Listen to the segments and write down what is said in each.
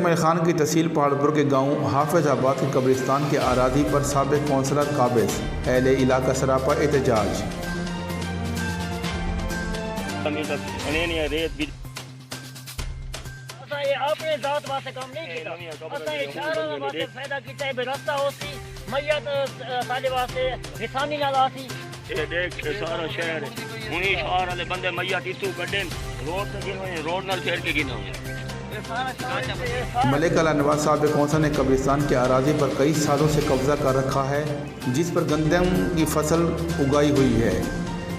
اسماعیل خان کی تحصیل پہاڑپور کے گاؤں حافظ آباد کے قبرستان کے اراضی پر سابق کونسلر قابض، اہل علاقہ سراپا احتجاج۔ اپنے ذات واسطے کام نہیں کیتا، اساں اشارہ واسطے فائدہ کیتا ہے، رستہ ہوسی میت ساڈے واسطے نشانی نال آسی۔ اے دیکھ سارا شہر ہونی شہر والے بندے میت اتو کڈے روڈ تے گنے، روڈ نال پھیر کے گنے ہوئے۔ ملک اللہ نواز صاحب کونسل نے قبرستان کے اراضی پر کئی سالوں سے قبضہ کر رکھا ہے، جس پر گندم کی فصل اگائی ہوئی ہے۔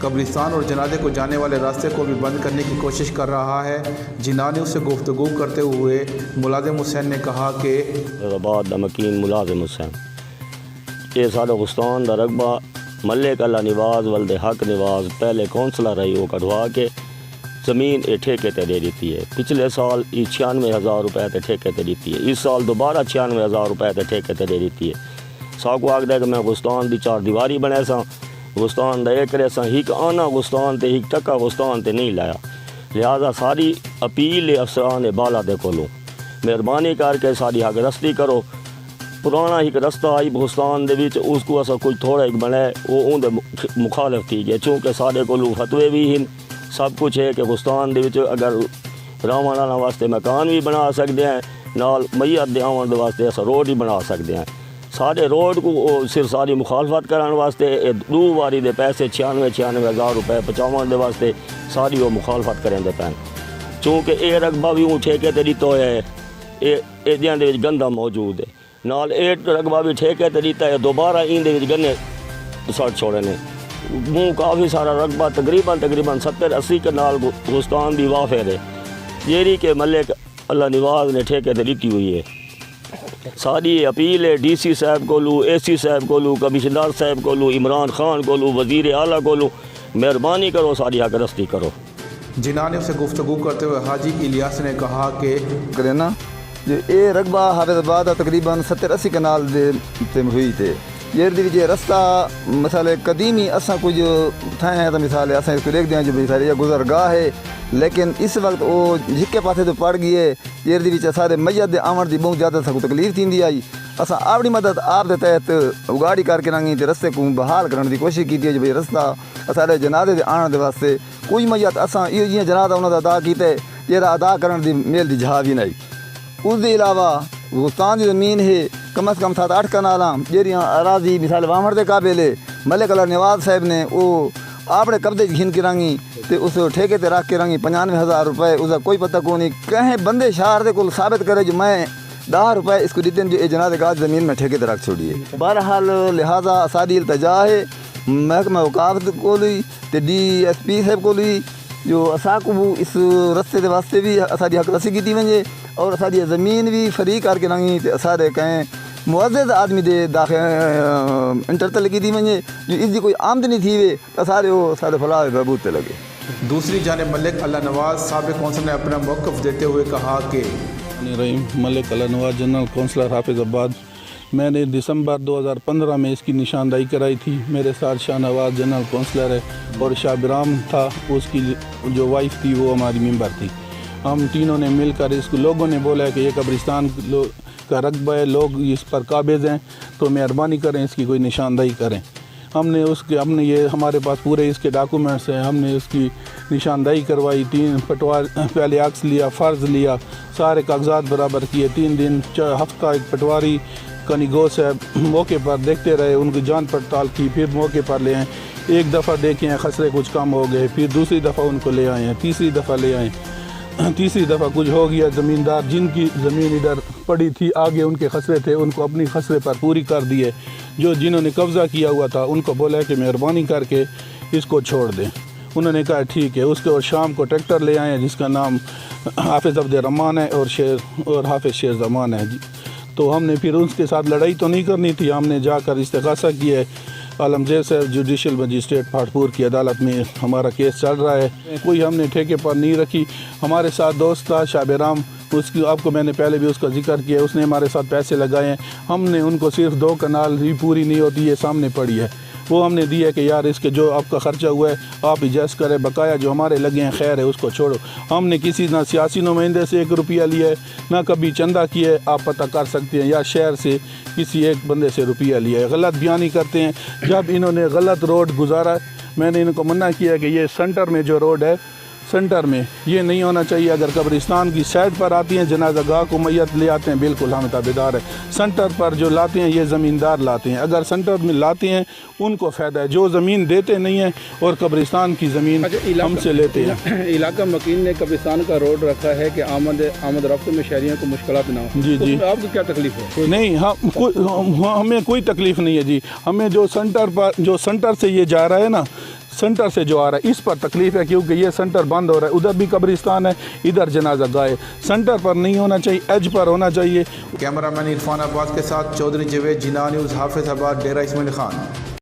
قبرستان اور جنازے کو جانے والے راستے کو بھی بند کرنے کی کوشش کر رہا ہے۔ جناح نے اس سے گفتگو کرتے ہوئے ملازم حسین نے کہا کہ آباد دا مکین ملازم حسین یہ سارا گستان دا رقبہ ملک اللہ نواز ولد حق نواز پہلے کونسلر رہی وہ کٹوا کے زمین یہ ٹھیکے تے دے دیتی ہے۔ پچھلے سال 96,000 روپے تے ٹھیکے تے دیتی ہے، اس سال دوبارہ 96,000 روپے تے ٹھیکے تے دے دیتی ہے۔ ساکو آخد ہے کہ میں گستان دی 4 دیواری بنے سا، گستان دا ایک رہے سا، ہیک آنا گستان تے ہیک ٹکا گستان تے نہیں لایا، لہذا ساری اپیل افسران بالا دے کولوں مہربانی کر کے ساری حق رستی کرو۔ پرانا ایک رستہ آئی گستان دے وچ اس کو اسا کوئی تھوڑا ایک بنے وہ اون دے مخالف تھی گئے، چونکہ سارے کولوں فتوے بھی ہیں، سب کچھ ہے کہ گستان دے وچ اگر راون آنے واسطے مکان بھی بنا سکتے ہیں، نال میت دے آون دے واسطے اسا روڈ بھی بنا سکتے ہیں۔ سارے روڈ کو صرف ساری مخالفت کرنے واسطے 2 واری دے پیسے 96,000 روپے پہنچاون دے واسطے ساری وہ مخالفت کریں دے پین، چونکہ اے رقبہ بھی اون ٹھیکے تے دیتا ہے، اے دیاں دے وچ گندم موجود ہے، نال اے رقبہ بھی ٹھیکے تے دیتا ہے، دوبارہ این دے وچ گنے سٹ چھوڑے نے منہ کافی سارا رقبہ تقریباً 70-80 کے نال گستان دی وافر ہے، جیری کہ ملک اللہ نواز نے ٹھیکے تے دیتی ہوئی ہے۔ ساری اپیل ہے ڈی سی صاحب کولو، اے سی صاحب کولو، کمشنر صاحب کولو، عمران خان کولو، وزیر اعلیٰ کولو، مہربانی کرو ساری حق رستی کرو۔ جناح نے اسے گفتگو کرتے ہوئے حاجی الیاس نے کہا کہ کرنا جو اے رقبہ حافظ آباد تقریباً 70-80 کنال دے ہوئی تھے، یہ دی رستہ مثال قدیمی اساں کچھ ٹھائیں ہیں تو مثال اساں اس کو دیکھ دیں جو مثال یہ گزرگاہ ہے، لیکن اس وقت وہ جھکے پاسے تو پڑ گئی ہے، یہ دی سارے میت دے آمن دی بہت زیادہ سکو تکلیف تھی آئی، اساں اپنی مدد آپ دے تحت اگاڑی کر کے رنگی تے رستے کو بحال کرنے دی کوشش کی ہے جو بھئی رستہ سارے جنازے دے آنے دے واسطے کوئی میت اساں یہ جی جنازہ انہوں نے ادا کیتے یہ ادا کرنے دی میل دی جہا بھی نہیں۔ اس دے علاوہ گستان دی زمین ہے کم از کم 7-8 کنالاں جیریاں اراضی مثال وامر دے قابل ہے، ملک اللہ نواز صاحب نے وہ اپنے قبضے گھن کے رنگی تے اس ٹھیکے تے رکھ کے رنگی 95,000 روپے، اس کا کوئی پتہ کو نہیں کہیں بندے شہر دے کو ثابت کرے جو میں 10 روپے اس کو دیتے ہیں جو جنازے گاہ زمین میں ٹھیکے تے رکھ چھوڑیے۔ بہرحال لہٰذا ساری التجا ہے محکمہ اوقاف کو لی تے ڈی ایس پی صاحب کو لی جو اسا کو اس رستے دے واسطے بھی ساری حق رسی کی ونجے اور ساری زمین بھی فری کر کے رنگی تے سارے کہیں معزز آدمی دے داخل انٹر لگی تھی ونجے جو اس دی کوئی آمدنی تھی وے تو سارے وہ سارے فلاح بہبود تے لگے۔ دوسری جانب ملک اللہ نواز سابق کونسل نے اپنا موقف دیتے ہوئے کہا کہ ملک اللہ نواز جنرل کونسلر حافظ آباد، میں نے دسمبر 2015 میں اس کی نشاندہی کرائی تھی، میرے ساتھ شاہ نواز جنرل کونسلر ہے اور شاہ برام تھا، اس کی جو وائف تھی وہ ہماری ممبر تھی، ہم تینوں نے مل کر اس کو لوگوں نے بولا کہ یہ قبرستان کا رقبہ ہے، لوگ اس پر قابض ہیں تو مہربانی کریں اس کی کوئی نشاندہی کریں۔ ہم نے یہ ہمارے پاس پورے اس کے ڈاکومنٹس ہیں، ہم نے اس کی نشاندہی کروائی، 3 پٹوار پہلے عکس لیا، فرض لیا، سارے کاغذات برابر کیے، 3 دن ہفتہ ایک پٹواری کنیگو صاحب موقع پر دیکھتے رہے، ان کی جان پڑتال کی، پھر موقع پر لے آئیں، ایک دفعہ دیکھیں خسرے کچھ کم ہو گئے، پھر دوسری دفعہ ان کو لے آئے ہیں، تیسری دفعہ لے آئیں، تیسری دفعہ کچھ ہو گیا، زمیندار جن کی زمین ادھر پڑی تھی آگے ان کے خسرے تھے ان کو اپنی خسرے پر پوری کر دیے، جو جنہوں نے قبضہ کیا ہوا تھا ان کو بولا کہ مہربانی کر کے اس کو چھوڑ دیں، انہوں نے کہا ٹھیک ہے۔ اس کے اور شام کو ٹریکٹر لے آئے ہیں جس کا نام حافظ عبد الرحمان ہے اور حافظ شیر زمان ہے، تو ہم نے پھر اس کے ساتھ لڑائی تو نہیں کرنی تھی، ہم نے جا کر استغاثہ کیا ہے، عالمگیر صاحب جوڈیشل مجسٹریٹ پہاڑپور کی عدالت میں ہمارا کیس چل رہا ہے، کوئی ہم نے ٹھیکے پر نہیں رکھی۔ ہمارے ساتھ دوست تھا شاہ برام، اس کی آپ کو میں نے پہلے بھی اس کا ذکر کیا، اس نے ہمارے ساتھ پیسے لگائے ہیں، ہم نے ان کو صرف 2 کنال ہی پوری نہیں ہوتی ہے سامنے پڑی ہے، وہ ہم نے دیا کہ یار اس کے جو آپ کا خرچہ ہوا ہے آپ ایڈجسٹ کریں، بقایا جو ہمارے لگے ہیں خیر ہے اس کو چھوڑو۔ ہم نے کسی نہ سیاسی نمائندے سے 1 روپیہ لیا ہے نہ کبھی چندہ کیا ہے، آپ پتہ کر سکتے ہیں، یا شہر سے کسی ایک بندے سے روپیہ لیا ہے۔ غلط بیانی کرتے ہیں۔ جب انہوں نے غلط روڈ گزارا، میں نے ان کو منع کیا کہ یہ سینٹر میں جو روڈ ہے، سینٹر میں یہ نہیں ہونا چاہیے۔ اگر قبرستان کی سائڈ پر آتی ہیں جنازہ گاہ کو میت لے آتے ہیں، بالکل ہم تابعدار ہیں۔ سینٹر پر جو لاتے ہیں یہ زمیندار لاتے ہیں، اگر سینٹر میں لاتے ہیں ان کو فائدہ ہے، جو زمین دیتے نہیں ہیں اور قبرستان کی زمین ہم سے لیتے ہیں۔ علاقہ مکین نے قبرستان کا روڈ رکھا ہے کہ آمد رفت میں شہریوں کو مشکلات نہ ہوں۔ جی جی، آپ کو کیا تکلیف ہے؟ نہیں، ہمیں کوئی تکلیف نہیں ہے جی۔ ہمیں جو سینٹر سے یہ جا رہا ہے نا، سینٹر سے جو آ رہا ہے اس پر تکلیف ہے، کیونکہ یہ سینٹر بند ہو رہا ہے، ادھر بھی قبرستان ہے، ادھر جنازہ گاہ ہے۔ سینٹر پر نہیں ہونا چاہیے، ایج پر ہونا چاہیے۔ کیمرہ مین عرفان عباس کے ساتھ چودھری جاوید، جناح نیوز، حافظ آباد، ڈیرہ اسماعیل خان۔